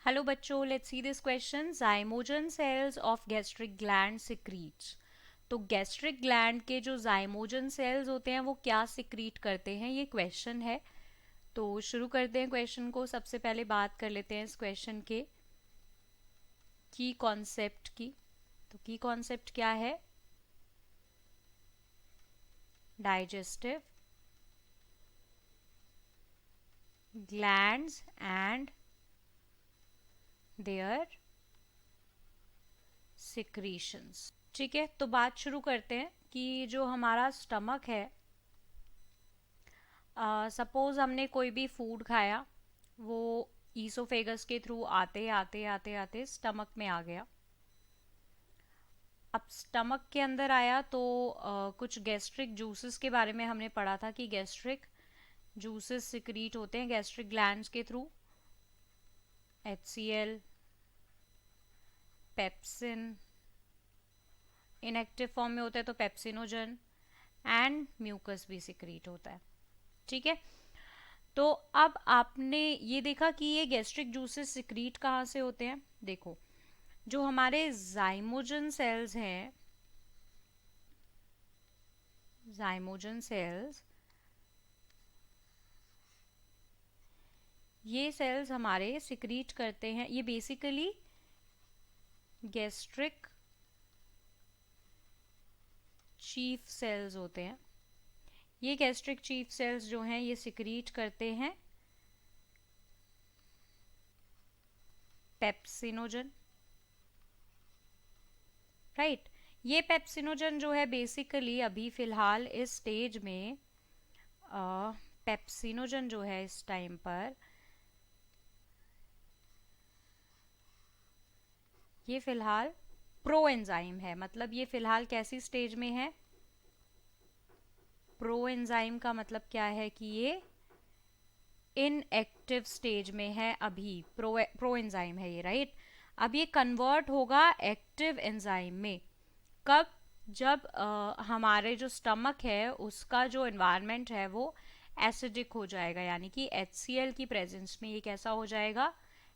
Hello बच्चों, let's see this question. zymogen cells of gastric gland secretes. तो gastric gland के जो zymogen sales होते हैं वो क्या सिक्रीट करते हैं, ये क्वेश्चन है. तो शुरू करते हैं क्वेश्चन को. सबसे पहले बात कर लेते हैं इस क्वेश्चन के की कॉन्सेप्ट की. तो की कॉन्सेप्ट क्या है? Digestive glands and their secretions. ठीक है, तो बात शुरू करते हैं कि जो हमारा स्टमक है, सपोज हमने कोई भी फूड खाया, वो ईसोफेगस के थ्रू आते आते आते आते स्टमक में आ गया. अब स्टमक के अंदर आया तो कुछ गैस्ट्रिक जूसेस के बारे में हमने पढ़ा था कि गैस्ट्रिक जूसेस सिक्रीट होते हैं गैस्ट्रिक ग्लैंड्स के through. HCl, pepsin, inactive form में होता है तो पेप्सिनोजन, एंड म्यूकस भी सिक्रीट होता है. ठीक है, तो अब आपने ये देखा कि ये गैस्ट्रिक जूसेस सिक्रीट कहाँ से होते हैं. देखो, जो हमारे zymogen सेल्स हैं, zymogen सेल्स, ये सेल्स हमारे सिक्रीट करते हैं. ये बेसिकली गैस्ट्रिक चीफ सेल्स होते हैं. ये गैस्ट्रिक चीफ सेल्स जो हैं ये सिक्रीट करते हैं पेप्सिनोजन. राइट. ये पेप्सिनोजन जो है बेसिकली अभी फिलहाल इस स्टेज में पेप्सिनोजन जो है इस टाइम पर ये फिलहाल प्रो एंजाइम है. मतलब ये फिलहाल कैसी स्टेज में है? प्रो एंजाइम का मतलब क्या है कि ये इनएक्टिव स्टेज में है अभी. प्रो एंजाइम है ये. राइट. अब ये कन्वर्ट होगा एक्टिव एंजाइम में. कब? जब हमारे जो स्टमक है उसका जो एनवायरनमेंट है वो एसिडिक हो जाएगा, यानी कि HCl की प्रेजेंस में ये कैसा हो जाएगा?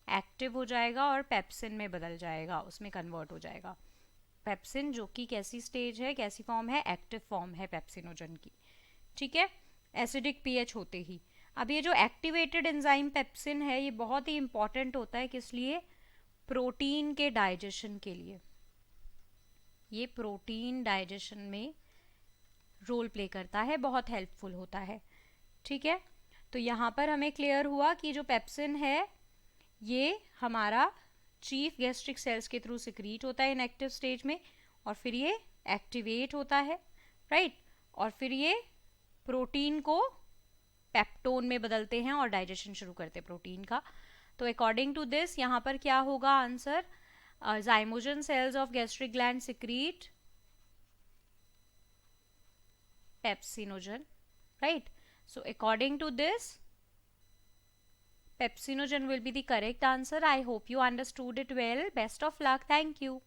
एक्टिव हो जाएगा और पेप्सिन में बदल जाएगा, उसमें कन्वर्ट हो जाएगा. पेप्सिन जो कि कैसी स्टेज है, कैसी फॉर्म है? एक्टिव फॉर्म है पेप्सिनोजन की. ठीक है, एसिडिक पीएच होते ही. अब ये जो एक्टिवेटेड एंजाइम पेप्सिन है ये बहुत ही इंपॉर्टेंट होता है. किस लिए? प्रोटीन के डाइजेशन के लिए. ये प्रोटीन डाइजेशन में रोल प्ले करता है, बहुत हेल्पफुल होता है. ठीक है, तो यहाँ पर हमें क्लियर हुआ कि जो पेप्सिन है ये हमारा चीफ गैस्ट्रिक सेल्स के थ्रू सिक्रीट होता है इनएक्टिव स्टेज में, और फिर ये एक्टिवेट होता है. राइट. और फिर ये प्रोटीन को पेप्टोन में बदलते हैं और डाइजेशन शुरू करते हैं प्रोटीन का. तो अकॉर्डिंग टू दिस यहाँ पर क्या होगा answer? zymogen cells of gastric gland secrete pepsinogen. Right. So according to this, pepsinogen will be the correct answer. I hope you understood it well. Best of luck. Thank you.